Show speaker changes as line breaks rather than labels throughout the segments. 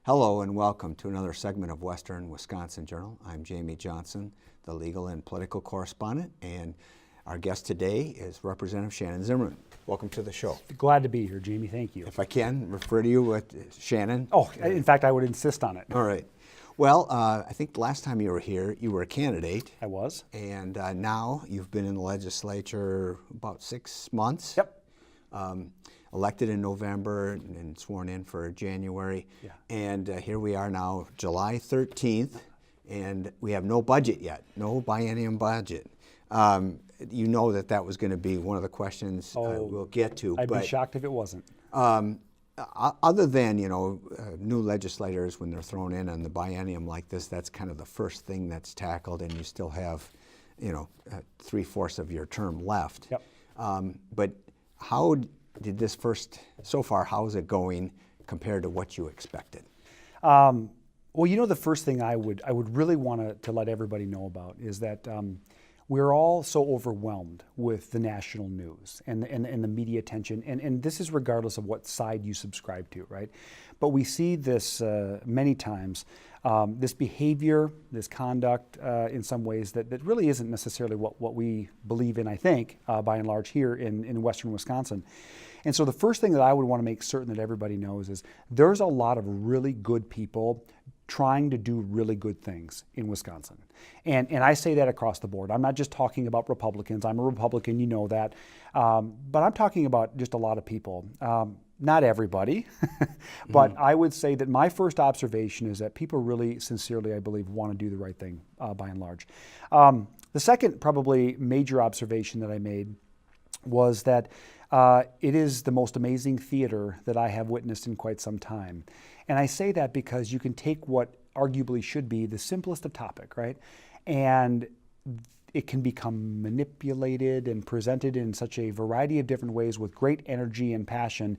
Hello and welcome to another segment of Western Wisconsin Journal. I'm Jamie Johnson, the legal and political correspondent, and our guest today is Representative Shannon Zimmerman. Welcome to the show.
Glad to be here, Jamie. Thank you.
If I can, refer to you with Shannon.
Oh, in fact, I would insist on it.
All right. Well, I think the last time you were here, you were a candidate.
I was.
And now you've been in the legislature about 6 months.
Yep.
Elected in November and sworn in for January.
Yeah.
And here we are now, July 13th, and we have no budget yet, no biennium budget. You know that was going to be one of the questions we'll get to.
I'd be shocked if it wasn't.
Other than, new legislators, when they're thrown in on the biennium like this, that's kind of the first thing that's tackled, and you still have, 3/4 of your term left.
Yep.
But how did this so far, how's it going compared to what you expected?
Well, the first thing I would really want to let everybody know about is that we're all so overwhelmed with the national news and the media attention, and this is regardless of what side you subscribe to, right? But we see this many times, this behavior, this conduct in some ways that really isn't necessarily what we believe in, I think, by and large here in Western Wisconsin. And so the first thing that I would want to make certain that everybody knows is there's a lot of really good people trying to do really good things in Wisconsin. And I say that across the board. I'm not just talking about Republicans. I'm a Republican, you know that. But I'm talking about just a lot of people. Not everybody, but I would say that my first observation is that people really sincerely, I believe, want to do the right thing by and large. The second probably major observation that I made was that it is the most amazing theater that I have witnessed in quite some time. And I say that because you can take what arguably should be the simplest of topic, right? And it can become manipulated and presented in such a variety of different ways with great energy and passion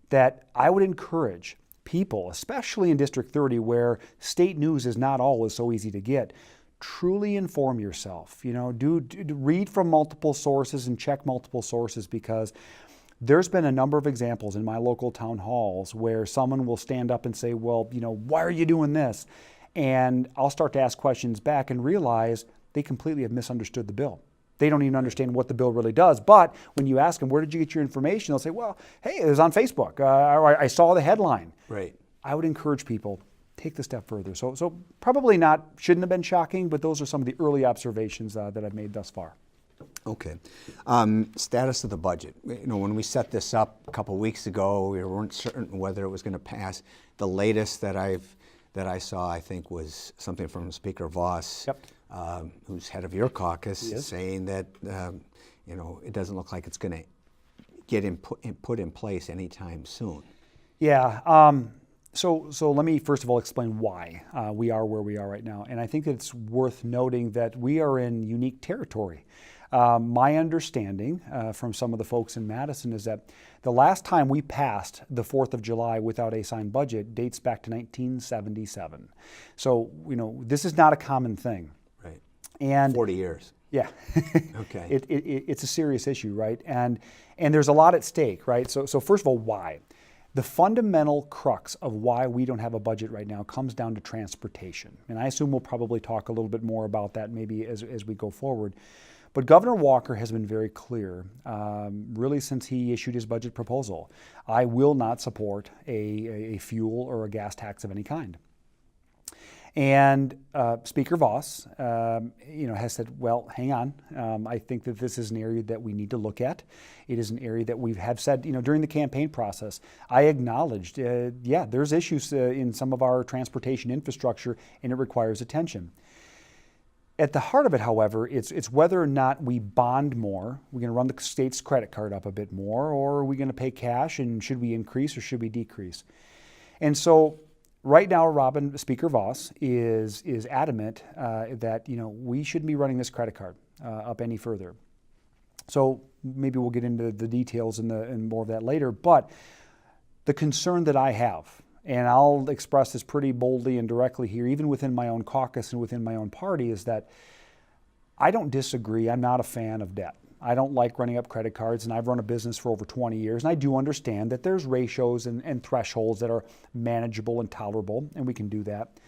that I would encourage people, especially in District 30 where state news is not always so easy to get, truly inform yourself. Do read from multiple sources and check multiple sources, because there's been a number of examples in my local town halls where someone will stand up and say, well, why are you doing this? And I'll start to ask questions back and realize they completely have misunderstood the bill. They don't even understand what the bill really does. But when you ask them, where did you get your information? They'll say, well, hey, it was on Facebook. Or I saw the headline.
Right.
I would encourage people, take the step further. So probably shouldn't have been shocking, but those are some of the early observations that I've made thus far.
Okay. Status of the budget. When we set this up a couple weeks ago, we weren't certain whether it was going to pass. The latest that I saw, I think, was something from Speaker Voss,
Yep.
Who's head of your caucus,
Yes.
saying that it doesn't look like it's going to get put in place anytime soon.
Yeah. So let me first of all explain why we are where we are right now. And I think it's worth noting that we are in unique territory. My understanding from some of the folks in Madison is that the last time we passed the 4th of July without a signed budget dates back to 1977. So, this is not a common thing.
Right.
And
40 years.
Yeah.
Okay.
It's a serious issue, right? And there's a lot at stake, right? So first of all, why? The fundamental crux of why we don't have a budget right now comes down to transportation. And I assume we'll probably talk a little bit more about that maybe as we go forward. But Governor Walker has been very clear, really since he issued his budget proposal. I will not support a fuel or a gas tax of any kind. And Speaker Voss, has said, well, hang on. I think that this is an area that we need to look at. It is an area that we have said, during the campaign process, I acknowledged, there's issues in some of our transportation infrastructure, and it requires attention. At the heart of it, however, it's whether or not we bond more. We're going to run the state's credit card up a bit more, or are we going to pay cash, and should we increase or should we decrease? And so right now, Speaker Voss is adamant that we shouldn't be running this credit card up any further. So maybe we'll get into the details and more of that later. But the concern that I have, and I'll express this pretty boldly and directly here, even within my own caucus and within my own party, is that I don't disagree. I'm not a fan of debt. I don't like running up credit cards, and I've run a business for over 20 years, and I do understand that there's ratios and thresholds that are manageable and tolerable, and we can do that.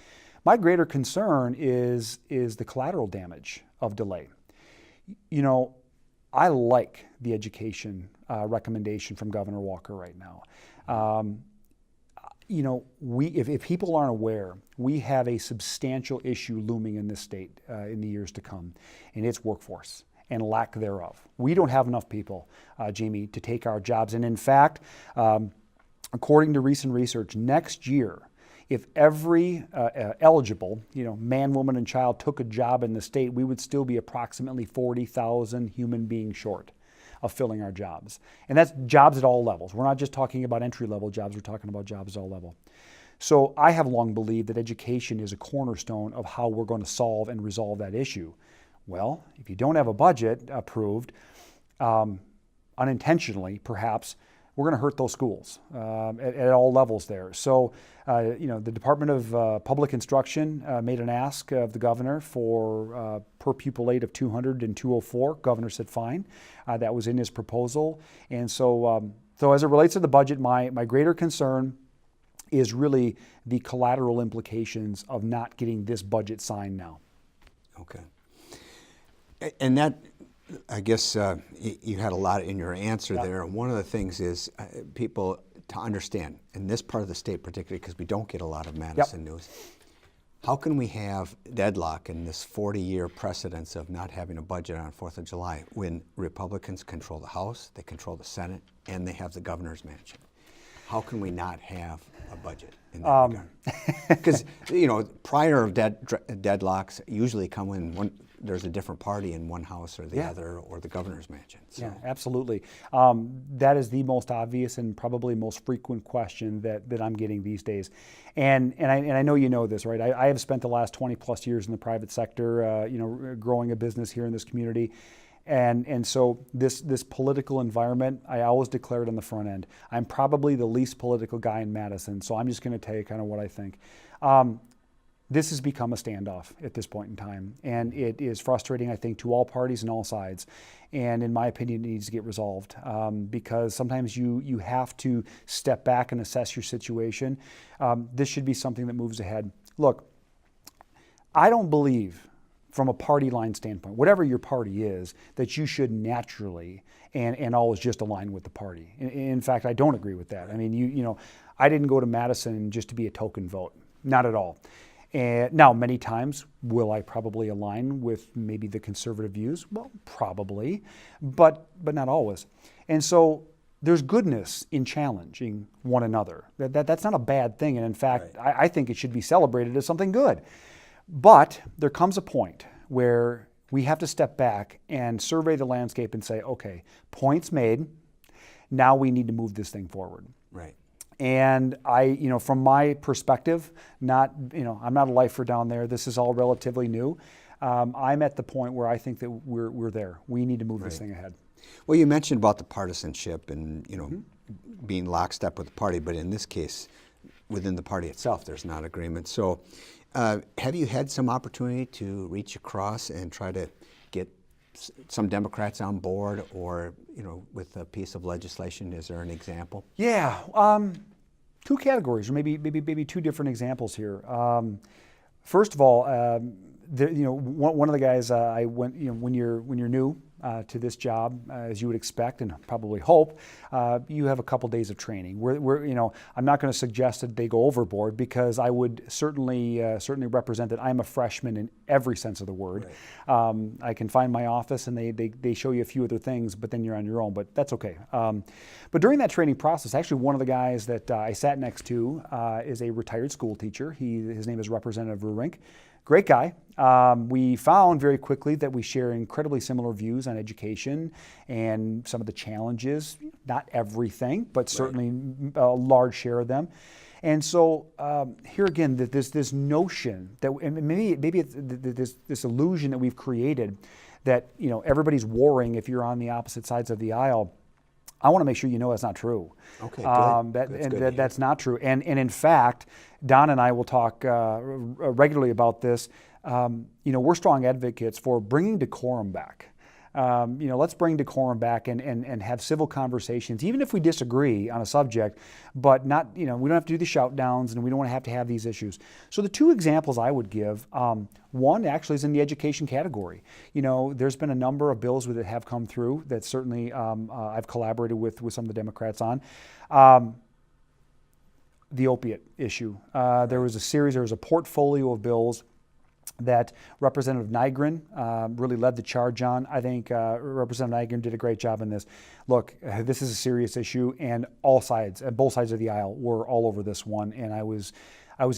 My greater concern is the collateral damage of delay. You know, I like the education recommendation from Governor Walker right now. You know, if people aren't aware, we have a substantial issue looming in this state in the years to come, and it's workforce and lack thereof. We don't have enough people, Jamie, to take our jobs. And in fact, according to recent research, next year, if every eligible, man, woman, and child took a job in the state, we would still be approximately 40,000 human beings short of filling our jobs. And that's jobs at all levels. We're not just talking about entry-level jobs, we're talking about jobs at all levels. So I have long believed that education is a cornerstone of how we're going to solve and resolve that issue. Well, if you don't have a budget approved, unintentionally perhaps, we're going to hurt those schools at all levels there. So, the Department of Public Instruction made an ask of the governor for per pupil aid of 200 and 204. Governor said fine. That was in his proposal. And so as it relates to the budget, my greater concern is really the collateral implications of not getting this budget signed now.
Okay. And that, I guess you had a lot in your answer there. And one of the things is people to understand, in this part of the state particularly, because we don't get a lot of Madison news, how can we have deadlock in this 40-year precedence of not having a budget on 4th of July when Republicans control the House, they control the Senate, and they have the governor's mansion? How can we not have a budget in that regard? Because, prior deadlocks usually come when there's a different party in one house or the other, or the governor's mansion. So.
Yeah, absolutely. That is the most obvious and probably most frequent question that I'm getting these days. And I know you know this, right? I have spent the last 20 plus years in the private sector, growing a business here in this community. And so this political environment, I always declare it on the front end. I'm probably the least political guy in Madison, so I'm just going to tell you kind of what I think. This has become a standoff at this point in time, and it is frustrating, I think, to all parties and all sides. And in my opinion, it needs to get resolved because sometimes you have to step back and assess your situation. This should be something that moves ahead. Look, I don't believe, from a party line standpoint, whatever your party is, that you should naturally and always just align with the party. In fact, I don't agree with that. I mean, I didn't go to Madison just to be a token vote. Not at all. And now, many times, will I probably align with maybe the conservative views? Well, probably, but not always. And so there's goodness in challenging one another. That's not a bad thing. And in fact, right. I think it should be celebrated as something good. But there comes a point where we have to step back and survey the landscape and say, okay, points made, now we need to move this thing forward.
Right.
And from my perspective, I'm not a lifer down there. This is all relatively new. I'm at the point where I think that we're there. We need to move this thing ahead.
Well, you mentioned about the partisanship and being lockstep with the party, but in this case, within the party itself, there's not agreement. So, have you had some opportunity to reach across and try to get some Democrats on board, or with a piece of legislation? Is there an example?
Yeah, two categories, or maybe two different examples here. First of all, one of the guys I went, when you're new to this job, as you would expect and probably hope, you have a couple days of training. I'm not going to suggest that they go overboard, because I would certainly represent that I'm a freshman in every sense of the word. Right. I can find my office and they show you a few other things, but then you're on your own. But that's okay. But during that training process, actually one of the guys that I sat next to is a retired school teacher. His name is Representative Rurink. Great guy. We found very quickly that we share incredibly similar views on education and some of the challenges, not everything, but certainly a large share of them. And so here again, this notion that, and maybe it's this illusion that we've created that everybody's warring if you're on the opposite sides of the aisle. I want to make sure that's not true.
Okay, good.
That's not true. And in fact, Don and I will talk regularly about this. We're strong advocates for bringing decorum back. Let's bring decorum back and have civil conversations, even if we disagree on a subject, but not, we don't have to do the shout downs, and we don't want to have these issues. So the two examples I would give, one actually is in the education category. There's been a number of bills that have come through that certainly I've collaborated with some of the Democrats on. The opiate issue. There was a portfolio of bills that Representative Nygren really led the charge on. I think Representative Nygren did a great job in this. Look, this is a serious issue, and both sides of the aisle were all over this one, and I was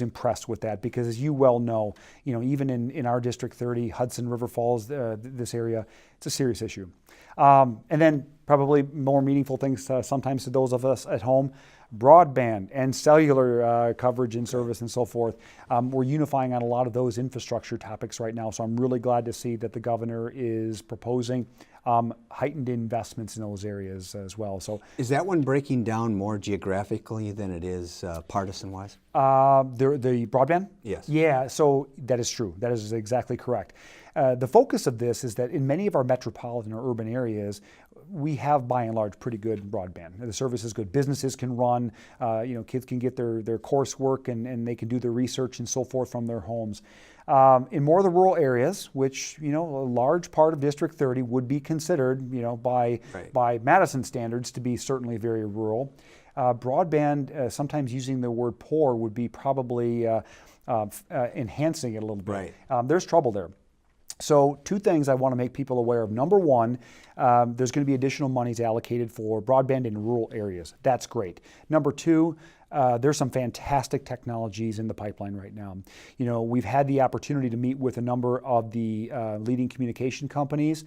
impressed with that because, as you well know, even in our District 30, Hudson River Falls, this area, it's a serious issue. And then probably more meaningful things sometimes to those of us at home, broadband and cellular coverage and service and so forth. We're unifying on a lot of those infrastructure topics right now, so I'm really glad to see that the governor is proposing heightened investments in those areas as well. So,
is that one breaking down more geographically than it is partisan-wise?
The broadband?
Yes.
Yeah, so that is true. That is exactly correct. The focus of this is that in many of our metropolitan or urban areas, we have by and large pretty good broadband. The service is good. Businesses can run, kids can get their coursework and they can do their research and so forth from their homes. In more of the rural areas, which, a large part of District 30 would be considered, by Madison standards to be certainly very rural. Broadband, sometimes using the word poor would be probably enhancing it a little bit.
Right.
There's trouble there. So two things I want to make people aware of. Number one, there's going to be additional monies allocated for broadband in rural areas. That's great. Number two, there's some fantastic technologies in the pipeline right now. We've had the opportunity to meet with a number of the leading communication companies,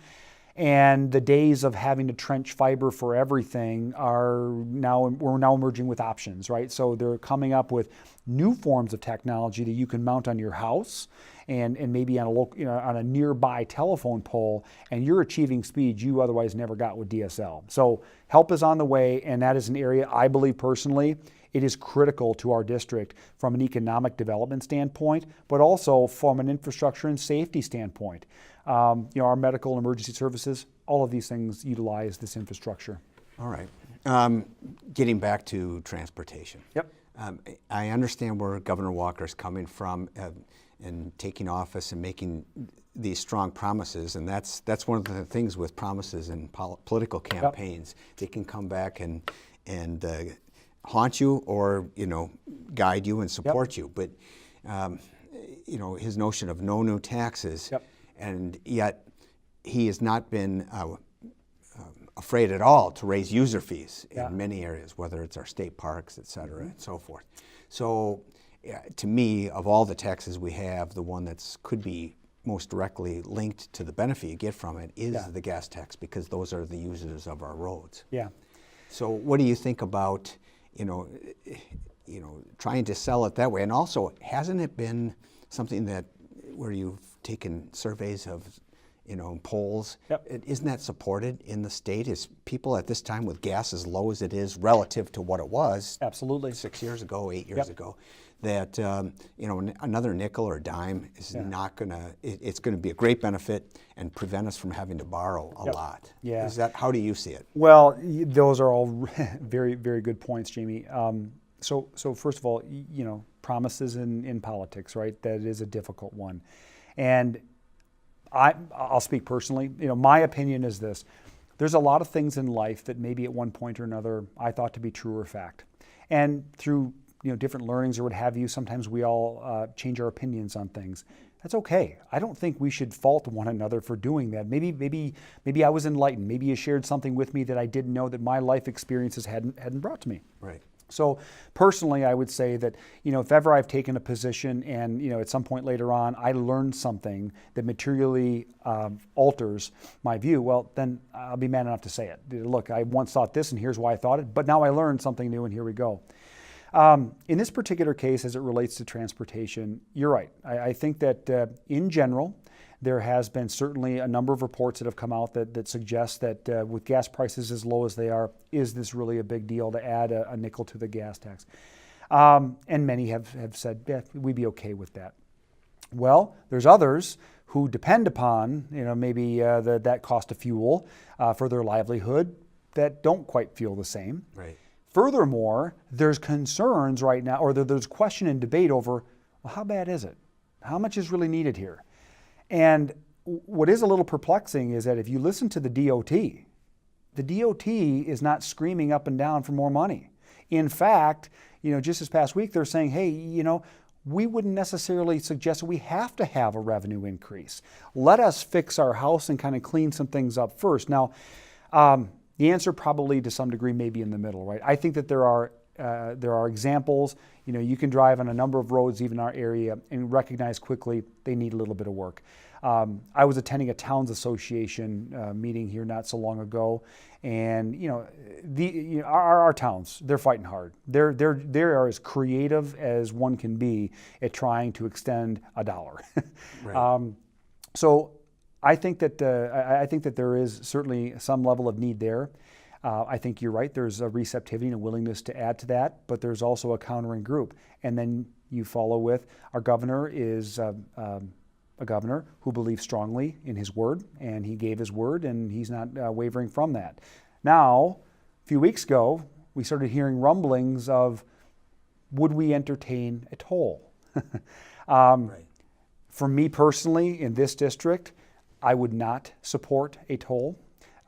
and the days of having to trench fiber for everything we're now emerging with options, right? So they're coming up with new forms of technology that you can mount on your house and maybe on a nearby telephone pole, and you're achieving speeds you otherwise never got with DSL. So help is on the way, and that is an area I believe personally it is critical to our district from an economic development standpoint, but also from an infrastructure and safety standpoint. Our medical and emergency services, all of these things utilize this infrastructure.
All right. Getting back to transportation.
Yep.
I understand where Governor Walker is coming from in taking office and making these strong promises, and that's one of the things with promises in political campaigns. Yep. They can come back and haunt you or guide you and support you. But his notion of no new taxes,
yep.
And yet he has not been afraid at all to raise user fees in many areas, whether it's our state parks, et cetera, and so forth. So to me, of all the taxes we have, the one that could be most directly linked to the benefit you get from it is the gas tax, because those are the users of our roads.
Yeah.
So what do you think about trying to sell it that way? And also, hasn't it been something where you've taken surveys of polls?
Yep.
Isn't that supported in the state? Is people at this time with gas as low as it is relative to what it was?
Absolutely.
6 years ago, 8 years ago, that another nickel or dime is not gonna. It's going to be a great benefit and prevent us from having to borrow a lot.
Yeah.
How do you see it?
Well, those are all very, very good points, Jamie. So first of all, promises in politics, right? That is a difficult one, and I'll speak personally. My opinion is this: there's a lot of things in life that maybe at one point or another I thought to be true or fact, and through different learnings or what have you, sometimes we all change our opinions on things. That's okay. I don't think we should fault one another for doing that. Maybe I was enlightened. Maybe you shared something with me that I didn't know that my life experiences hadn't brought to me.
Right.
So personally, I would say that, if ever I've taken a position and, at some point later on, I learned something that materially alters my view, well, then I'll be man enough to say it. Look, I once thought this and here's why I thought it, but now I learned something new and here we go. In this particular case, as it relates to transportation, you're right. I think that in general, there has been certainly a number of reports that have come out that suggest that with gas prices as low as they are, is this really a big deal to add a nickel to the gas tax? And many have said, we'd be okay with that. Well, there's others who depend upon, maybe that cost of fuel for their livelihood that don't quite feel the same.
Right.
Furthermore, there's concerns right now, or there's question and debate over, well, how bad is it? How much is really needed here? And what is a little perplexing is that if you listen to the DOT is not screaming up and down for more money. In fact, just this past week, they're saying, hey, we wouldn't necessarily suggest that we have to have a revenue increase. Let us fix our house and kind of clean some things up first. Now, the answer probably to some degree may be in the middle, right? I think that there are examples. You can drive on a number of roads, even in our area, and recognize quickly they need a little bit of work. I was attending a Towns Association meeting here not so long ago, and our towns, they're fighting hard. They're as creative as one can be at trying to extend a dollar.
Right.
So I think that there is certainly some level of need there. I think you're right. There's a receptivity and a willingness to add to that, but there's also a countering group. And then you follow with our governor is a governor who believes strongly in his word, and he gave his word, and he's not wavering from that. Now, a few weeks ago, we started hearing rumblings of, would we entertain a toll?
Right.
For me personally, in this district, I would not support a toll.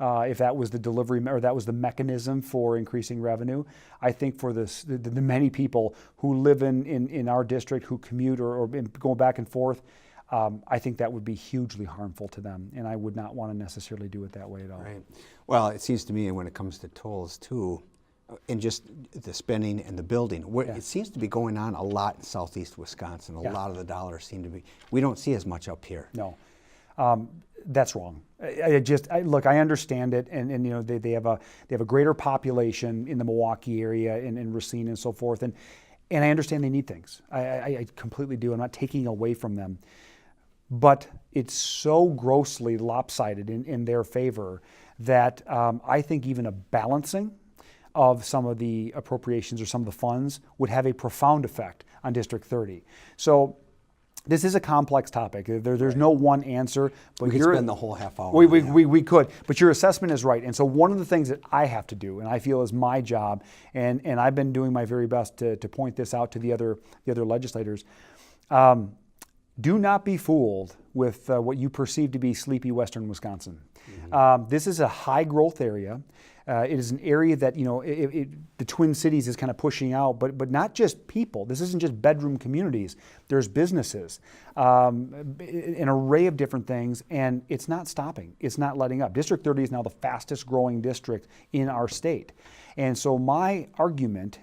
If that was the delivery or that was the mechanism for increasing revenue. I think for the many people who live in our district, who commute or go back and forth, I think that would be hugely harmful to them, and I would not want to necessarily do it that way at all.
Right. Well, it seems to me when it comes to tolls too, and just the spending and the building, it seems to be going on a lot in southeast Wisconsin. A lot of the dollars seem to be, we don't see as much up here.
No. That's wrong. Look, I understand it, and they have a greater population in the Milwaukee area and Racine and so forth, and I understand they need things. I completely do. I'm not taking away from them, but it's so grossly lopsided in their favor that I think even a balancing of some of the appropriations or some of the funds would have a profound effect on District 30. So. This is a complex topic. There's no one answer. But
we could spend the whole half hour.
We could, but your assessment is right. And so one of the things that I have to do, and I feel is my job, and I've been doing my very best to point this out to the other legislators, do not be fooled with what you perceive to be sleepy western Wisconsin. Mm-hmm. This is a high growth area. It is an area that, the Twin Cities is kind of pushing out, but not just people. This isn't just bedroom communities. There's businesses, an array of different things, and it's not stopping. It's not letting up. District 30 is now the fastest growing district in our state. And so my argument,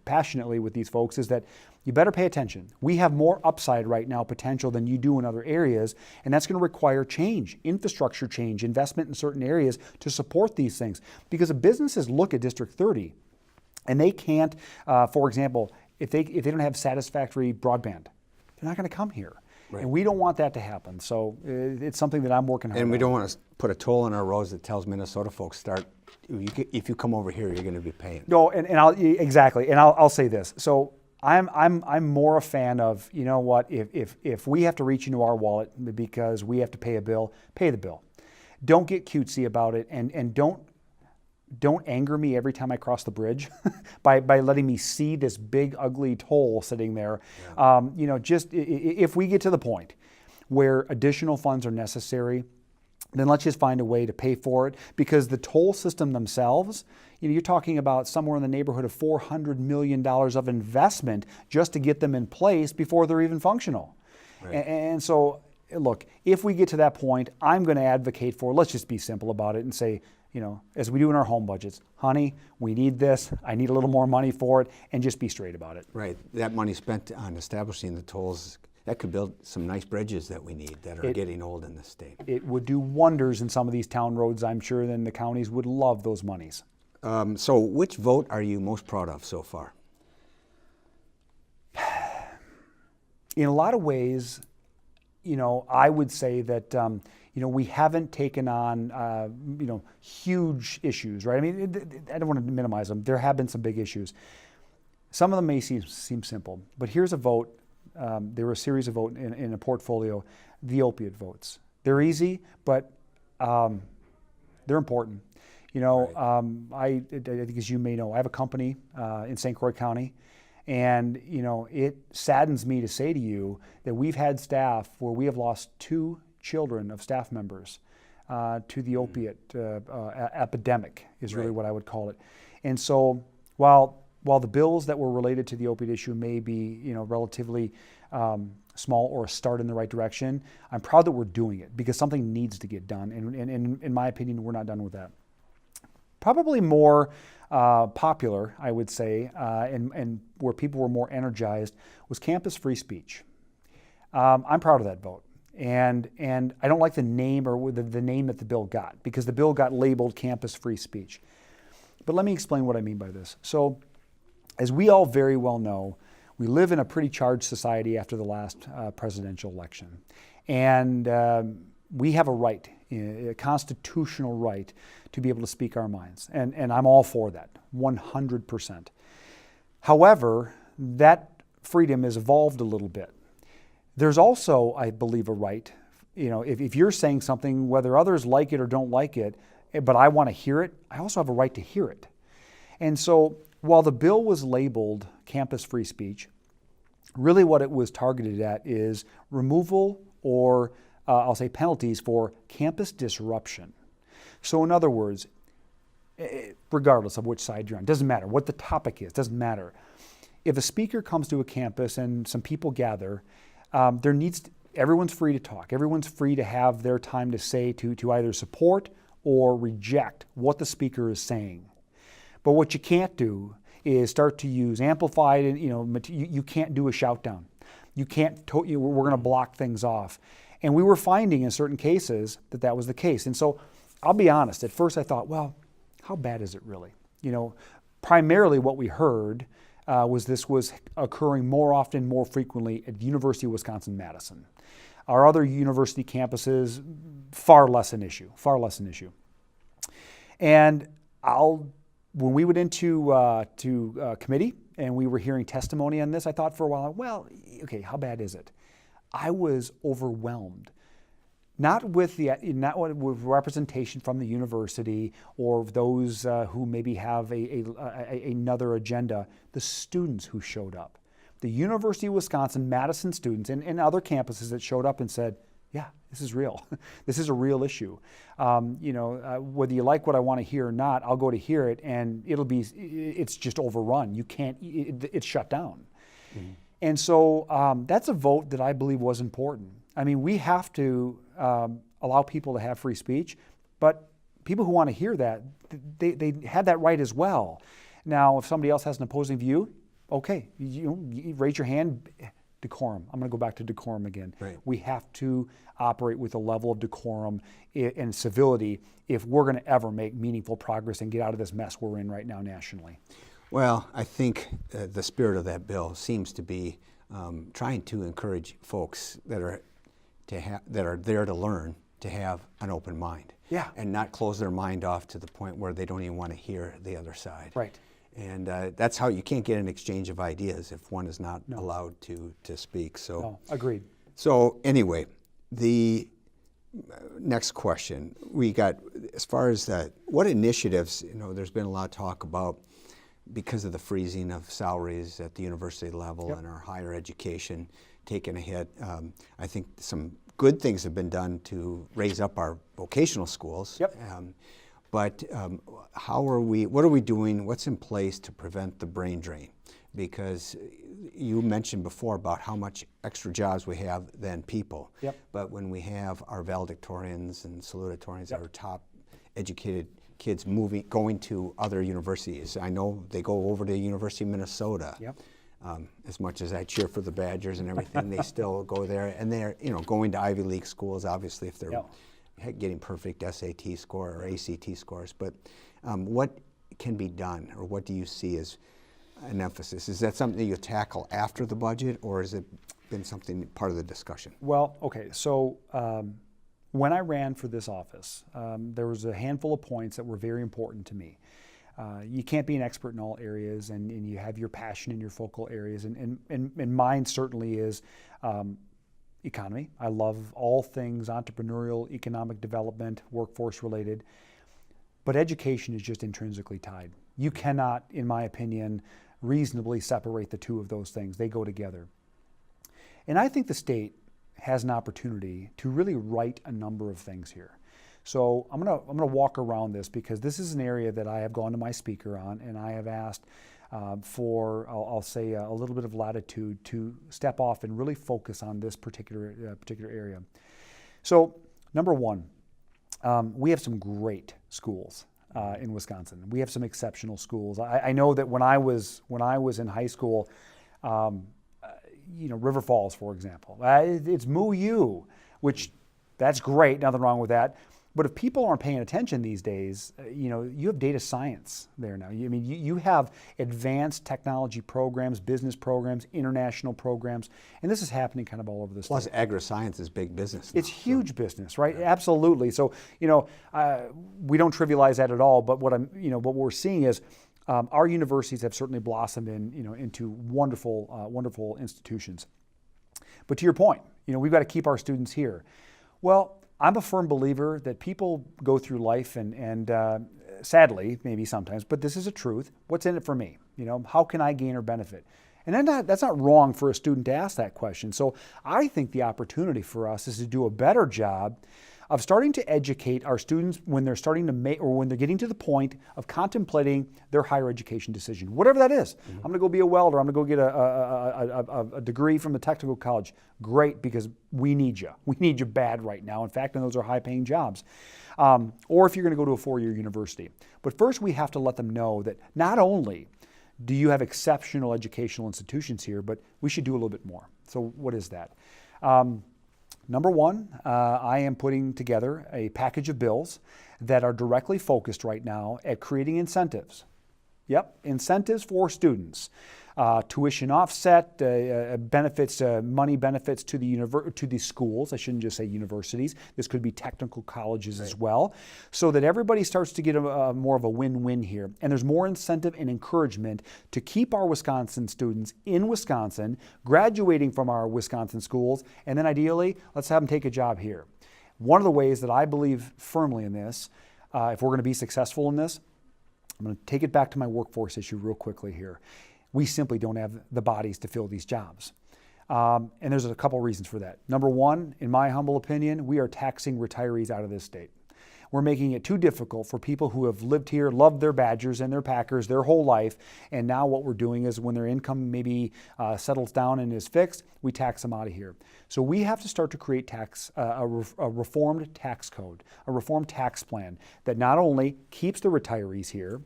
passionately with these folks, is that you better pay attention. We have more upside right now potential than you do in other areas, and that's going to require change, infrastructure change, investment in certain areas to support these things. Because if businesses look at District 30 and they can't, for example, if they don't have satisfactory broadband, they're not going to come here. Right. And we don't want that to happen. So it's something that I'm working hard on.
And we don't want to put a toll on our roads that tells Minnesota folks if you come over here, you're going to be paying.
No, and I'll say this. So I'm more a fan of, if we have to reach into our wallet because we have to pay a bill, pay the bill. Don't get cutesy about it, and don't anger me every time I cross the bridge by letting me see this big ugly toll sitting there. Yeah. If we get to the point where additional funds are necessary, then let's just find a way to pay for it, because the toll system themselves, you're talking about somewhere in the neighborhood of $400 million of investment just to get them in place before they're even functional. Right. And so, look, if we get to that point, I'm going to advocate for, let's just be simple about it and say, as we do in our home budgets, honey, we need this, I need a little more money for it, and just be straight about it.
Right. That money spent on establishing the tolls, that could build some nice bridges that we need that are getting old in the state.
It would do wonders in some of these town roads, I'm sure, then the counties would love those monies.
So which vote are you most proud of so far?
In a lot of ways, I would say that, we haven't taken on, huge issues, right? I mean, I don't want to minimize them. There have been some big issues. Some of them may seem simple, but here's a vote. There were a series of votes in a portfolio the opiate votes. They're easy, but they're important. You know, I think, as you may know, I have a company in St. Croix County, and you know, it saddens me to say to you that we've had staff where we have lost 2 children of staff members to the opiate epidemic is really what I would call it. And so while the bills that were related to the opiate issue may be, you know, relatively small or a start in the right direction, I'm proud that we're doing it because something needs to get done. And in my opinion, we're not done with that. Probably more popular, I would say, and where people were more energized was campus free speech. I'm proud of that vote. And I don't like the name or the name that the bill got, because the bill got labeled campus free speech. But let me explain what I mean by this. So, as we all very well know, we live in a pretty charged society after the last presidential election. And we have a right, a constitutional right, to be able to speak our minds. And I'm all for that, 100%. However, that freedom has evolved a little bit. There's also, I believe, a right, you know, if you're saying something, whether others like it or don't like it, but I want to hear it, I also have a right to hear it. And so while the bill was labeled campus free speech, really what it was targeted at is removal or I'll say penalties for campus disruption. So in other words, regardless of which side you're on, doesn't matter what the topic is, doesn't matter. If a speaker comes to a campus and some people gather, everyone's free to talk. Everyone's free to have their time to say, to either support or reject what the speaker is saying. But what you can't do is start to use amplified, and you can't do a shout down. You can't, we're going to block things off. And we were finding in certain cases that was the case. And so I'll be honest, at first I thought, well, how bad is it really? You know, primarily what we heard was this was occurring more often, more frequently at the University of Wisconsin-Madison. Our other university campuses, far less an issue. And when we went into committee and we were hearing testimony on this, I thought for a while, well, okay, how bad is it? I was overwhelmed. Not with representation from the university or those who maybe have another agenda, the students who showed up. The University of Wisconsin-Madison students and other campuses that showed up and said, yeah, this is real. This is a real issue. Whether you like what I want to hear or not, I'll go to hear it, and it's just overrun. You can't, it's shut down. Mm-hmm. And so that's a vote that I believe was important. I mean, we have to allow people to have free speech, but people who want to hear that, they have that right as well. Now, if somebody else has an opposing view, okay, you raise your hand. Decorum. I'm going to go back to decorum again. Right. We have to operate with a level of decorum and civility if we're going to ever make meaningful progress and get out of this mess we're in right now nationally. Well,
I think the spirit of that bill seems to be trying to encourage folks that are there to learn to have an open mind.
Yeah.
And not close their mind off to the point where they don't even want to hear the other side.
Right.
And that's how you can't get an exchange of ideas if one is not allowed to speak. So,
no, agreed.
So anyway, the next question we got, as far as what initiatives, there's been a lot of talk about because of the freezing of salaries at the university level and our higher education taking a hit. I think some good things have been done to raise up our vocational schools.
Yep.
But what are we doing, what's in place to prevent the brain drain? Because you mentioned before about how much extra jobs we have than people.
Yep.
But when we have our valedictorians and salutatorians, our top educated kids going to other universities. I know they go over to University of Minnesota.
Yep.
As much as I cheer for the Badgers and everything, they still go there. And they're going to Ivy League schools, obviously, if they're getting perfect SAT score or ACT scores. But what can be done, or what do you see as an emphasis? Is that something that you tackle after the budget, or has it been something part of the discussion?
Well, okay, so when I ran for this office, there was a handful of points that were very important to me. You can't be an expert in all areas, and you have your passion in your focal areas, and mine certainly is economy. I love all things entrepreneurial, economic development, workforce related. But education is just intrinsically tied. You cannot, in my opinion, reasonably separate the two of those things. They go together. And I think the state has an opportunity to really right a number of things here. So I'm gonna walk around this because this is an area that I have gone to my speaker on, and I have asked for, I'll say, a little bit of latitude to step off and really focus on this particular area. So number one, we have some great schools in Wisconsin. We have some exceptional schools. I know that when I was in high school, River Falls, for example, it's Moo U, which that's great, nothing wrong with that. But if people aren't paying attention these days, you have data science there now. You have advanced technology programs, business programs, international programs, and this is happening kind of all over the state.
Plus, agri-science is big business now.
It's huge business, right? Yeah. Absolutely. So, we don't trivialize that at all. But what we're seeing is our universities have certainly blossomed into wonderful institutions. But to your point, we've got to keep our students here. Well, I'm a firm believer that people go through life and sadly, maybe sometimes, but this is a truth. What's in it for me? How can I gain or benefit? And then that's not wrong for a student to ask that question. So I think the opportunity for us is to do a better job of starting to educate our students when they're starting to make, or when they're getting to the point of contemplating their higher education decision, whatever that is. Mm-hmm. I'm going to go be a welder. I'm going to go get a degree from the technical college. Great, because we need you. We need you bad right now. In fact, and those are high-paying jobs. Or if you're going to go to a four-year university. But first, we have to let them know that not only do you have exceptional educational institutions here, but we should do a little bit more. So what is that? Number one, I am putting together a package of bills that are directly focused right now at creating incentives. Yep, incentives for students. Tuition offset, benefits, money benefits to the schools. I shouldn't just say universities. This could be technical colleges as well, so that everybody starts to get more of a win-win here. And there's more incentive and encouragement to keep our Wisconsin students in Wisconsin, graduating from our Wisconsin schools, and then ideally, let's have them take a job here. One of the ways that I believe firmly in this, if we're going to be successful in this, I'm going to take it back to my workforce issue real quickly here. We simply don't have the bodies to fill these jobs. And there's a couple reasons for that. Number one, in my humble opinion, we are taxing retirees out of this state. We're making it too difficult for people who have lived here, loved their Badgers and their Packers their whole life, and now what we're doing is when their income maybe settles down and is fixed, we tax them out of here. So we have to start to create a reformed tax code, a reformed tax plan that not only keeps the retirees here,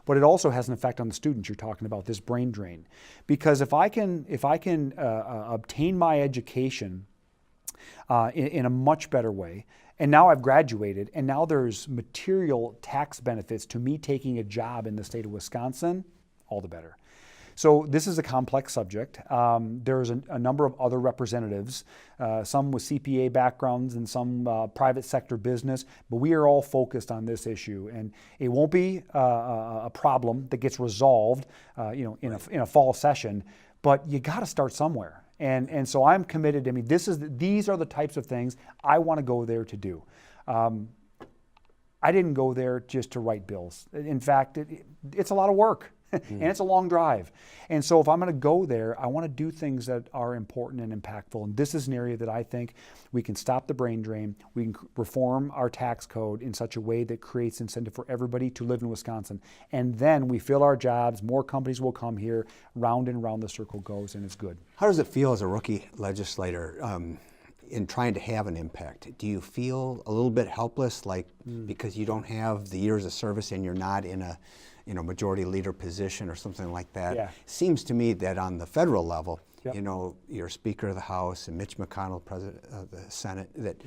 but it also has an effect on the students you're talking about, this brain drain. Because if I can obtain my education in a much better way, and now I've graduated, and now there's material tax benefits to me taking a job in the state of Wisconsin, all the better. So this is a complex subject. There's a number of other representatives, some with CPA backgrounds and some private sector business, but we are all focused on this issue. And it won't be a problem that gets resolved in a fall session, but you got to start somewhere. And so I'm committed. These are the types of things I want to go there to do. I didn't go there just to write bills. In fact, it's a lot of work. And it's a long drive. And so if I'm going to go there, I want to do things that are important and impactful. And this is an area that I think we can stop the brain drain. We can reform our tax code in such a way that creates incentive for everybody to live in Wisconsin. And then we fill our jobs, more companies will come here, round and round the circle goes, and it's good.
How does it feel as a rookie legislator in trying to have an impact? Do you feel a little bit helpless, because you don't have the years of service and you're not in a majority leader position or something like that?
Yeah.
Seems to me that on the federal level,
Yep.
You're Speaker of the House and Mitch McConnell, President of the Senate, that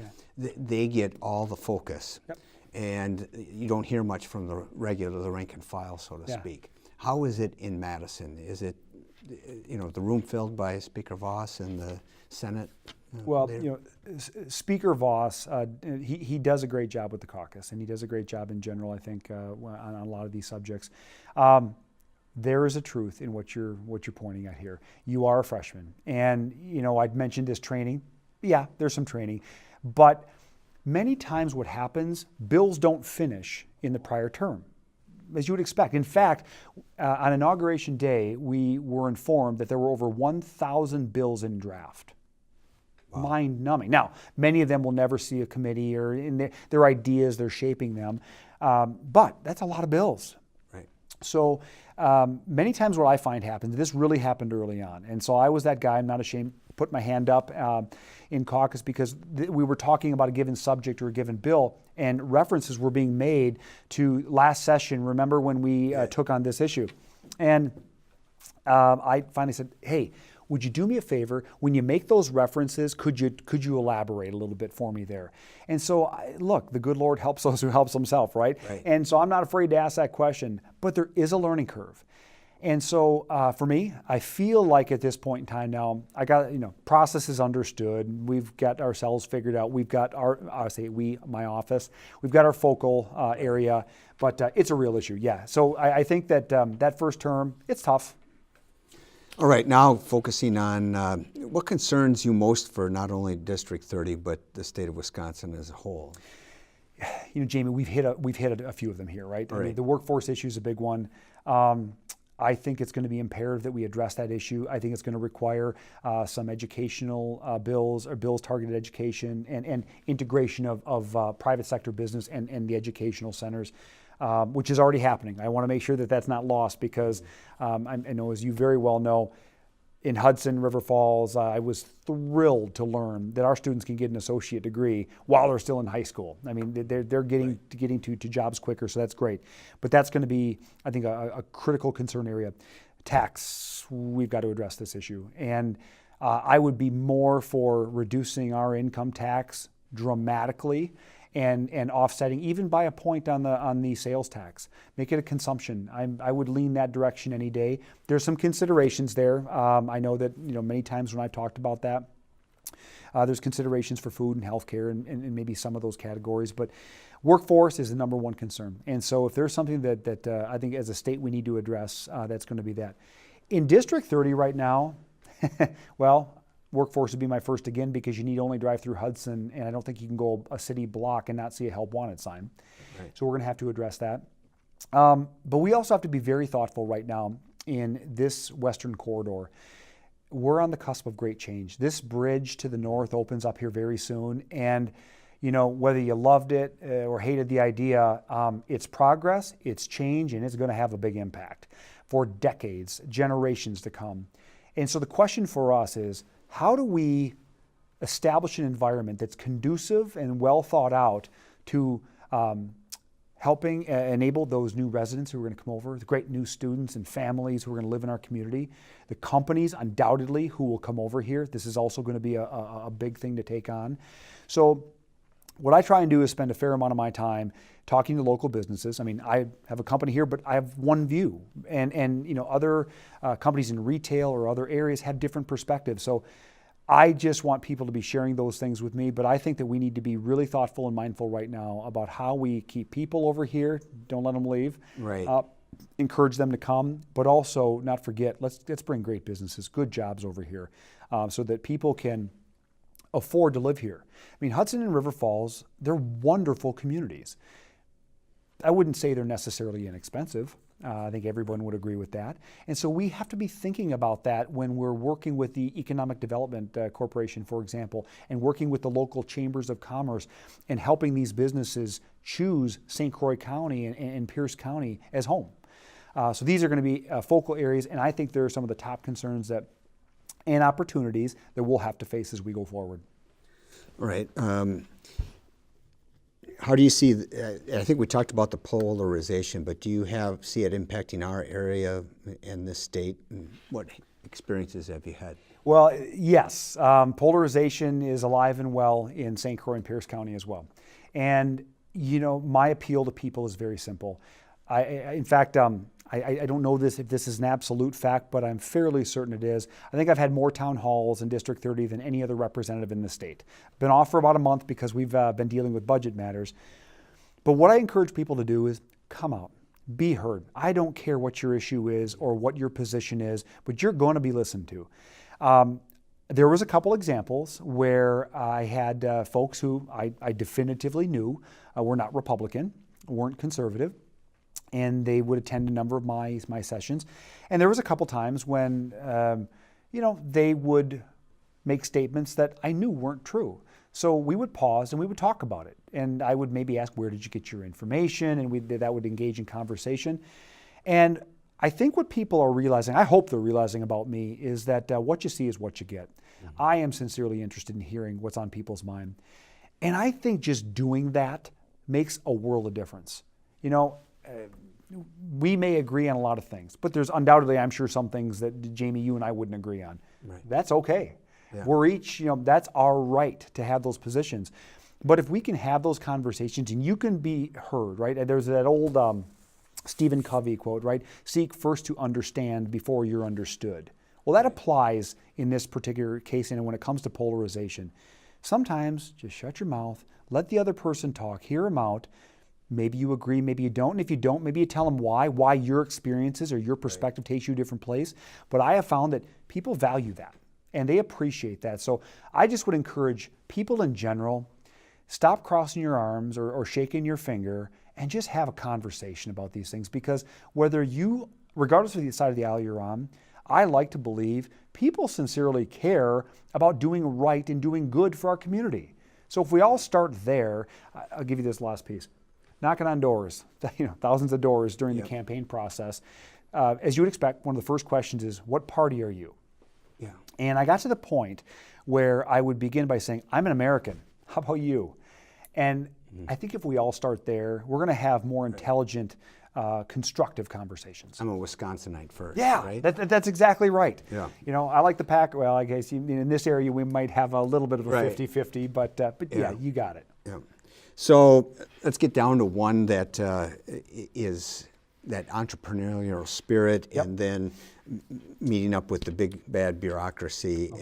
they get all the focus.
Yep.
And you don't hear much from the rank and file, so to speak. How is it in Madison? Is it, the room filled by Speaker Voss and the Senate?
Well, Speaker Voss, he does a great job with the caucus, and he does a great job in general, I think, on a lot of these subjects. There is a truth in what you're pointing at here. You are a freshman, and I'd mentioned this training. Yeah, there's some training. But many times what happens, bills don't finish in the prior term, as you would expect. In fact, on Inauguration Day, we were informed that there were over 1,000 bills in draft. Wow. Mind-numbing. Now, many of them will never see a committee or in their ideas, they're shaping them. But that's a lot of bills.
Right.
So many times what I find happens, this really happened early on. And so I was that guy, I'm not ashamed, put my hand up in caucus because we were talking about a given subject or a given bill, and references were being made to last session. Remember when we took on this issue? And I finally said, hey, would you do me a favor? When you make those references, could you elaborate a little bit for me there? And so, look, the good Lord helps those who helps himself, right? And so I'm not afraid to ask that question, but there is a learning curve. And so for me, I feel like at this point in time now, I got, process is understood. We've got ourselves figured out. We've got my office, we've got our focal area, but it's a real issue, yeah. So I think that that first term, it's tough.
All right, now focusing on what concerns you most for not only District 30, but the state of Wisconsin as a whole?
Jamie, we've hit a few of them here, right?
Right.
I mean, the workforce issue is a big one. I think it's going to be imperative that we address that issue. I think it's going to require some educational bills or bills targeted education and integration of private sector business and the educational centers, which is already happening. I want to make sure that that's not lost because I know, as you very well know, in Hudson, River Falls, I was thrilled to learn that our students can get an associate degree while they're still in high school. I mean, they're getting to jobs quicker, so that's great. But that's going to be, I think, a critical concern area. Tax, we've got to address this issue. And I would be more for reducing our income tax dramatically and offsetting even by a point on the sales tax. Make it a consumption. I would lean that direction any day. There's some considerations there. I know that many times when I've talked about that, there's considerations for food and healthcare and maybe some of those categories, but workforce is the number one concern. And so if there's something that I think as a state we need to address, that's going to be that. In District 30 right now, well, workforce would be my first again because you need only drive through Hudson, and I don't think you can go a city block and not see a help wanted sign. Right. So we're going to have to address that. But we also have to be very thoughtful right now in this western corridor. We're on the cusp of great change. This bridge to the north opens up here very soon, and whether you loved it or hated the idea, it's progress, it's change, and it's going to have a big impact for decades, generations to come. And so the question for us is, how do we establish an environment that's conducive and well thought out to helping enable those new residents who are going to come over, the great new students and families who are going to live in our community, the companies undoubtedly who will come over here. This is also going to be a big thing to take on. So what I try and do is spend a fair amount of my time talking to local businesses. I mean, I have a company here, but I have one view, and other companies in retail or other areas have different perspectives. So I just want people to be sharing those things with me, but I think that we need to be really thoughtful and mindful right now about how we keep people over here. Don't let them leave.
Right.
Encourage them to come, but also not forget, let's bring great businesses, good jobs over here, so that people can afford to live here. I mean, Hudson and River Falls, they're wonderful communities. I wouldn't say they're necessarily inexpensive. I think everyone would agree with that. And so we have to be thinking about that when we're working with the Economic Development Corporation, for example, and working with the local chambers of commerce and helping these businesses choose St. Croix County and Pierce County as home. So these are going to be focal areas, and I think they're some of the top concerns and opportunities that we'll have to face as we go forward.
All right. How do you see, I think we talked about the polarization, but do you see it impacting our area and this state? And what experiences have you had?
Well, yes. Polarization is alive and well in St. Croix and Pierce County as well. And, my appeal to people is very simple. In fact, I don't know if this is an absolute fact, but I'm fairly certain it is. I think I've had more town halls in District 30 than any other representative in the state. Been off for about a month because we've been dealing with budget matters. But what I encourage people to do is come out, be heard. I don't care what your issue is or what your position is, but you're going to be listened to. There was a couple examples where I had folks who I definitively knew were not Republican, weren't conservative, and they would attend a number of my sessions. And there was a couple times when, they would make statements that I knew weren't true. So we would pause and we would talk about it. And I would maybe ask, where did you get your information? And that would engage in conversation. And I think what people are realizing, I hope they're realizing about me, is that what you see is what you get. Mm-hmm. I am sincerely interested in hearing what's on people's mind. And I think just doing that makes a world of difference. We may agree on a lot of things, but there's undoubtedly, I'm sure, some things that, Jamie, you and I wouldn't agree on. Right. That's okay. Yeah. We're each, that's our right to have those positions. But if we can have those conversations and you can be heard, right? There's that old Stephen Covey quote, right? Seek first to understand before you're understood. Well, that applies in this particular case, and when it comes to polarization. Sometimes just shut your mouth, let the other person talk, hear them out. Maybe you agree, maybe you don't. And if you don't, maybe you tell them why your experiences or your perspective takes you a different place. But I have found that people value that and they appreciate that. So I just would encourage people in general, stop crossing your arms or shaking your finger and just have a conversation about these things, because regardless of the side of the aisle you're on, I like to believe people sincerely care about doing right and doing good for our community. So if we all start there, I'll give you this last piece. Knocking on doors, thousands of doors during the campaign process. As you would expect, one of the first questions is, what party are you? Yeah. And I got to the point where I would begin by saying, I'm an American. How about you? And I think if we all start there, we're going to have more intelligent, constructive conversations.
I'm a Wisconsinite first,
yeah,
right?
That's exactly right.
Yeah.
I like the Pack. Well, I guess in this area we might have a little bit of a 50-50, but yeah, you got it.
Yeah. So let's get down to one that is that entrepreneurial spirit, and then meeting up with the big bad bureaucracy,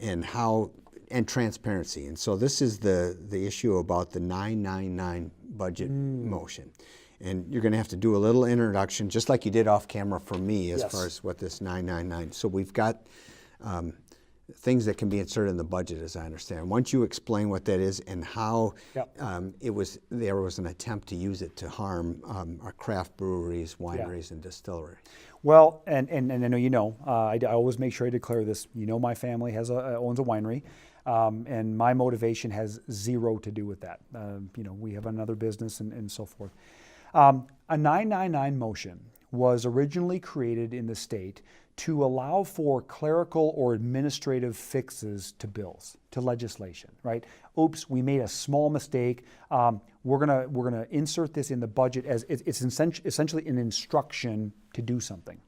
and transparency. And so this is the issue about the 999 budget motion. And you're going to have to do a little introduction, just like you did off camera for me, as far as what this 999. So we've got things that can be inserted in the budget, as I understand. Once you explain what that is and how there was an attempt to use it to harm our craft breweries, wineries, and distilleries.
Well, and I know I always make sure I declare this. My family owns a winery, and my motivation has zero to do with that. We have another business and so forth. A 999 motion was originally created in the state to allow for clerical or administrative fixes to bills, to legislation, right? Oops, we made a small mistake. We're gonna insert this in the budget as it's essentially an instruction to do something.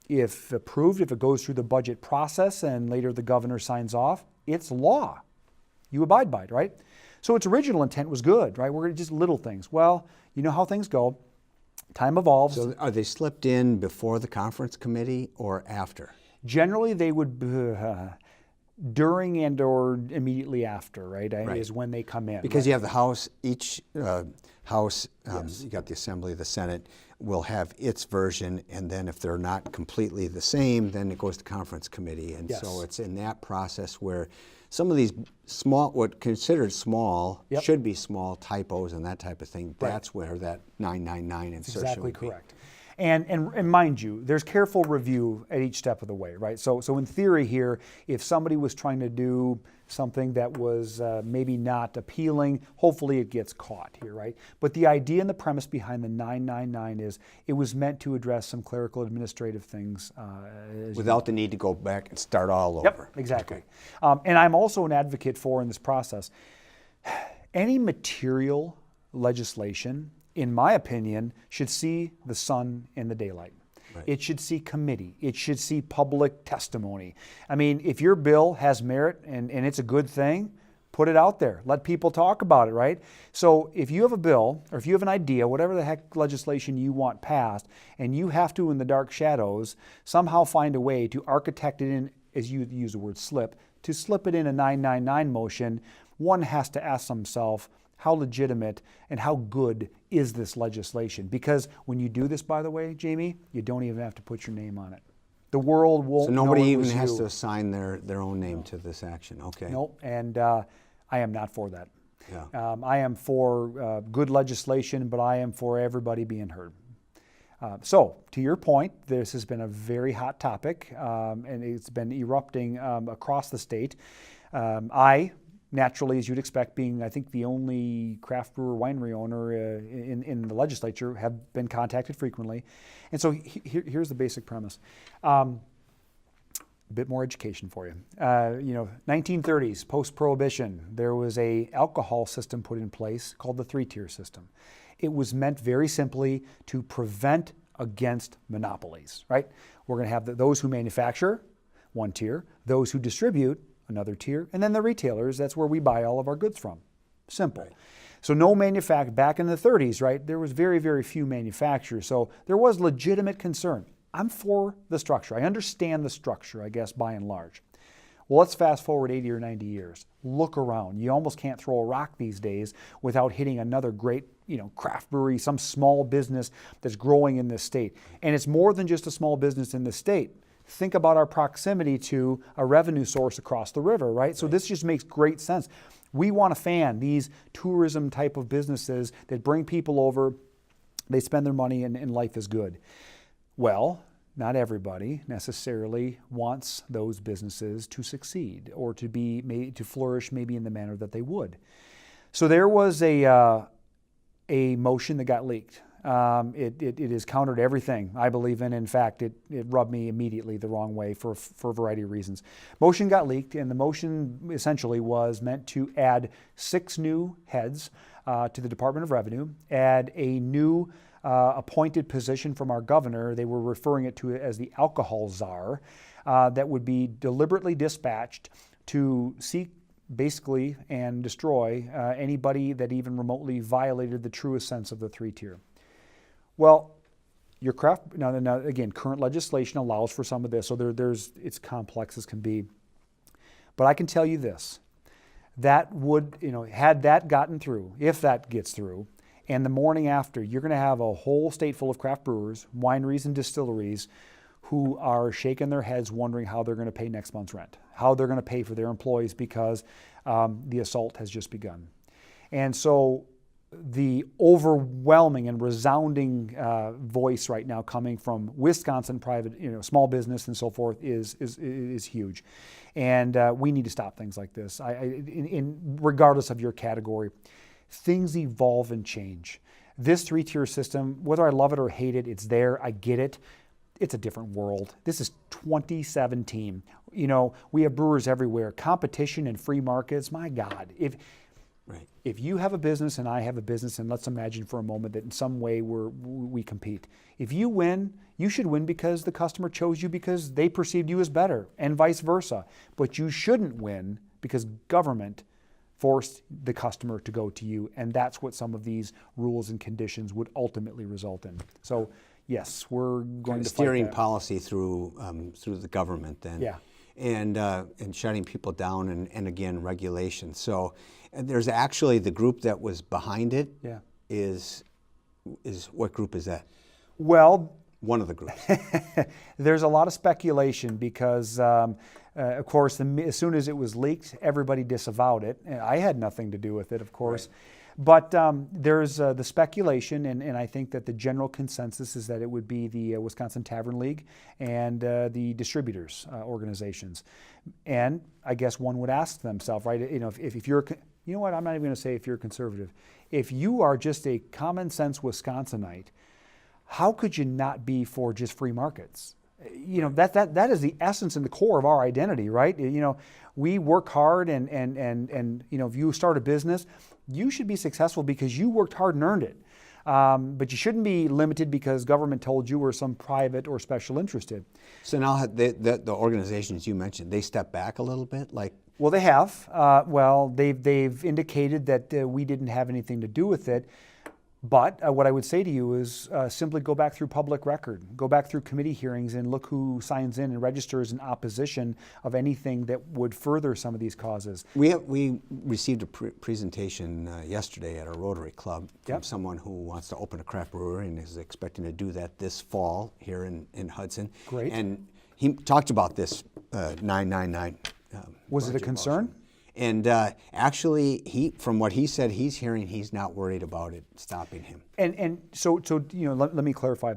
If approved, if it goes through the budget process and later the governor signs off, it's law. You abide by it, right? So its original intent was good, right? We're just little things. Well, you know how things go. Time evolves.
So are they slipped in before the conference committee or after?
Generally, they would during and or immediately after, right? Is when they come in.
Because you have the House, each House, you got the Assembly, the Senate, will have its version, and then if they're not completely the same, then it goes to conference committee. And so it's in that process where some of these what considered small, should be small typos and that type of thing, that's where that 999 insertion would be.
Correct. And mind you, there's careful review at each step of the way, right? So in theory here, if somebody was trying to do something that was maybe not appealing, hopefully it gets caught here, right? But the idea and the premise behind the 999 is it was meant to address some clerical administrative things.
Without the need to go back and start all over.
Yep, exactly. Okay. And I'm also an advocate for, in this process, any material legislation, in my opinion, should see the sun in the daylight. Right. It should see committee. It should see public testimony. I mean, if your bill has merit and it's a good thing, put it out there. Let people talk about it, right? So if you have a bill or if you have an idea, whatever the heck legislation you want passed, and you have to, in the dark shadows, somehow find a way to architect it in, as you use the word slip, to slip it in a 999 motion, one has to ask themselves, how legitimate and how good is this legislation? Because when you do this, by the way, Jamie, you don't even have to put your name on it. The world won't
So nobody
know it
even
was
has
you.
to assign their own name to this action. Okay.
Nope, and I am not for that.
Yeah.
I am for good legislation, but I am for everybody being heard. So, to your point, this has been a very hot topic, and it's been erupting across the state. I, naturally, as you'd expect, being, I think, the only craft brewer winery owner in the legislature, have been contacted frequently. And so here's the basic premise. A bit more education for you. 1930s, post-prohibition, there was a alcohol system put in place called the three-tier system. It was meant very simply to prevent against monopolies, right? We're going to have those who manufacture, one tier, those who distribute, another tier, and then the retailers, that's where we buy all of our goods from. Simple. Right. So no back in the 30s, right, there was very, very few manufacturers. So there was legitimate concern. I'm for the structure. I understand the structure, I guess, by and large. Well, let's fast forward 80 or 90 years. Look around. You almost can't throw a rock these days without hitting another great, craft brewery, some small business that's growing in this state. And it's more than just a small business in this state. Think about our proximity to a revenue source across the river, right? So this just makes great sense. We want to fan these tourism type of businesses that bring people over, they spend their money, and life is good. Well, not everybody necessarily wants those businesses to succeed or to flourish maybe in the manner that they would. So there was a motion that got leaked. It has countered everything I believe in. In fact, it rubbed me immediately the wrong way for a variety of reasons. Motion got leaked, and the motion essentially was meant to add 6 new heads to the Department of Revenue, add a new appointed position from our governor. They were referring it to as the alcohol czar, that would be deliberately dispatched to seek basically and destroy anybody that even remotely violated the truest sense of the three-tier. Well, your craft, now again, current legislation allows for some of this, so it's complex as can be. But I can tell you this, that would, had that gotten through, if that gets through, and the morning after, you're going to have a whole state full of craft brewers, wineries, and distilleries who are shaking their heads wondering how they're going to pay next month's rent, how they're going to pay for their employees because the assault has just begun. And so the overwhelming and resounding voice right now coming from Wisconsin private, small business and so forth is huge. And we need to stop things like this. Regardless of your category, things evolve and change. This three-tier system, whether I love it or hate it, it's there. I get it. It's a different world. This is 2017. We have brewers everywhere. Competition and free markets, my God. If you have a business and I have a business, and let's imagine for a moment that in some way we compete. If you win, you should win because the customer chose you because they perceived you as better, and vice versa. But you shouldn't win because government forced the customer to go to you, and that's what some of these rules and conditions would ultimately result in. So, yes, we're going to
steering
fight that.
Policy through the government then.
Yeah.
And shutting people down, and again, regulation. So there's actually the group that was behind it.
Yeah.
Is what group is that?
Well,
one of the groups.
There's a lot of speculation because, of course, as soon as it was leaked, everybody disavowed it. I had nothing to do with it, of course. Right. But there's the speculation, and I think that the general consensus is that it would be the Wisconsin Tavern League and the distributors organizations. And I guess one would ask themselves, right, if you're, I'm not even going to say if you're conservative. If you are just a common sense Wisconsinite, how could you not be for just free markets? That is the essence and the core of our identity, right? We work hard, and if you start a business, you should be successful because you worked hard and earned it. But you shouldn't be limited because government told you or some private or special interest did.
So now the organizations you mentioned, they step back a little bit, like.
Well, they have. They've indicated that we didn't have anything to do with it. But what I would say to you is simply go back through public record, go back through committee hearings and look who signs in and registers in opposition of anything that would further some of these causes.
We received a presentation yesterday at our Rotary Club from
Yep.
someone who wants to open a craft brewery and is expecting to do that this fall here in Hudson.
Great.
And he talked about this 999.
Was it a
budget
concern?
motion. And actually, from what he said, he's hearing he's not worried about it stopping him.
And so let me clarify.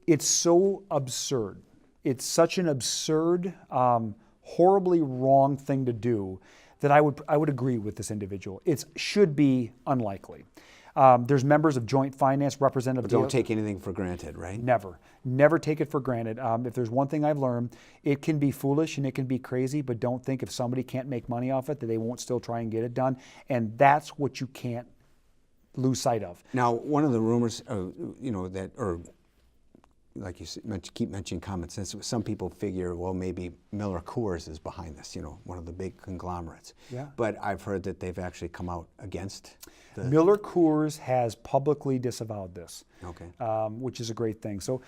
It's so absurd. It's such an absurd, horribly wrong thing to do that I would agree with this individual. It should be unlikely. There's members of Joint Finance, Representative.
But don't take anything for granted, right?
Never take it for granted. If there's one thing I've learned, it can be foolish and it can be crazy, but don't think if somebody can't make money off it that they won't still try and get it done. And that's what you can't lose sight of.
Now, one of the rumors, like you keep mentioning common sense. Some people figure, well, maybe Miller Coors is behind this, one of the big conglomerates.
Yeah.
But I've heard that they've actually come out against the...
Miller Coors has publicly disavowed this,
Okay.
Which is a great thing. So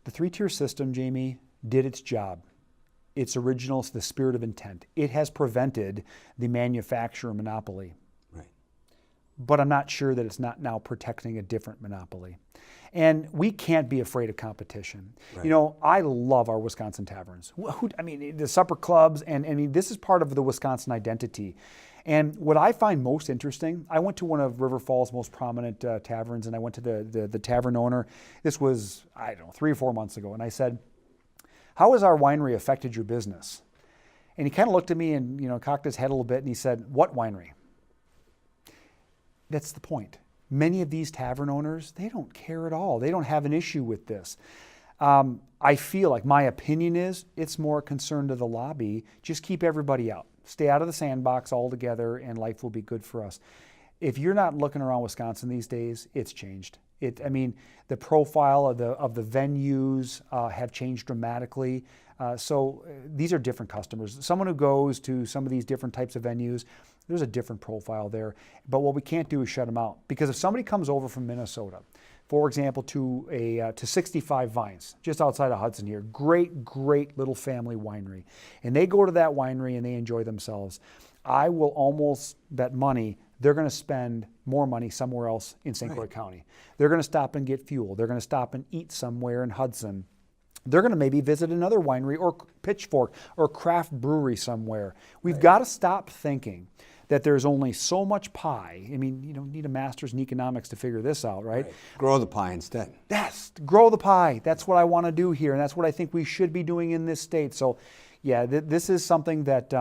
the three-tier system, Jamie, did its job. Its original, the spirit of intent. It has prevented the manufacturer monopoly.
Right.
But I'm not sure that it's not now protecting a different monopoly. And we can't be afraid of competition.
Right.
I love our Wisconsin taverns. The supper clubs, and this is part of the Wisconsin identity. And what I find most interesting, I went to one of River Falls' most prominent taverns, and I went to the tavern owner. This was, 3 or 4 months ago, and I said, "How has our winery affected your business?" And he kind of looked at me and cocked his head a little bit, and he said, "What winery?" That's the point. Many of these tavern owners, they don't care at all. They don't have an issue with this. I feel like my opinion is it's more a concern to the lobby. Just keep everybody out. Stay out of the sandbox altogether, and life will be good for us. If you're not looking around Wisconsin these days, it's changed. The profile of the venues have changed dramatically. So these are different customers. Someone who goes to some of these different types of venues, there's a different profile there. But what we can't do is shut them out. Because if somebody comes over from Minnesota, for example, to 65 Vines, just outside of Hudson here, great little family winery, and they go to that winery and they enjoy themselves, I will almost bet money they're going to spend more money somewhere else in St. Croix County. They're going to stop and get fuel. They're going to stop and eat somewhere in Hudson. They're going to maybe visit another winery or Pitchfork or craft brewery somewhere. We've got to stop thinking that there's only so much pie. You don't need a master's in economics to figure this out, right?
Grow the pie instead.
Yes, grow the pie. That's what I want to do here, and that's what I think we should be doing in this state. So, yeah, this is something that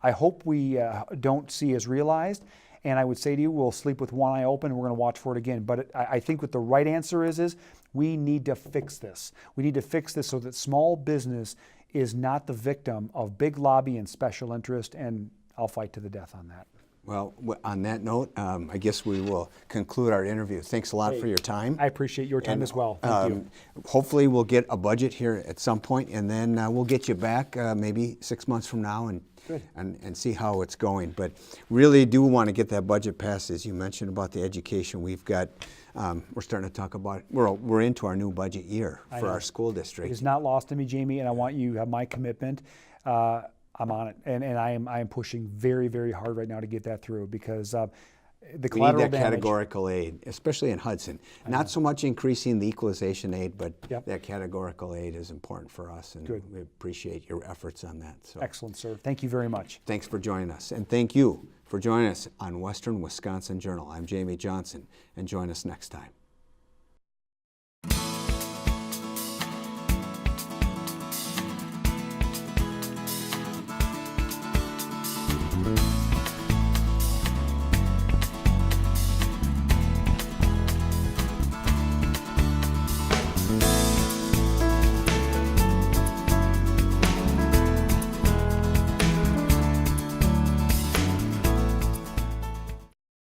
I hope we don't see as realized. And I would say to you, we'll sleep with one eye open, and we're going to watch for it again. But I think what the right answer is we need to fix this. We need to fix this so that small business is not the victim of big lobby and special interest, and I'll fight to the death on that.
Well, on that note, I guess we will conclude our interview. Thanks a lot for your time.
I appreciate your time as well. Thank you.
Hopefully we'll get a budget here at some point, and then we'll get you back maybe 6 months from now and see how it's going. But really do want to get that budget passed, as you mentioned about the education. We've got, we're starting to talk about, we're into our new budget year for our school district.
It is not lost to me, Jamie, and I want you to have my commitment. I'm on it, and I am pushing very, very hard right now to get that through, because the collateral
we need that
damage,
categorical aid, especially in Hudson. Not so much increasing the equalization aid, but that categorical aid is important for us, and we appreciate your efforts on that. So.
Excellent, sir. Thank you very much.
Thanks for joining us, and thank you for joining us on Western Wisconsin Journal. I'm Jamie Johnson, and join us next time.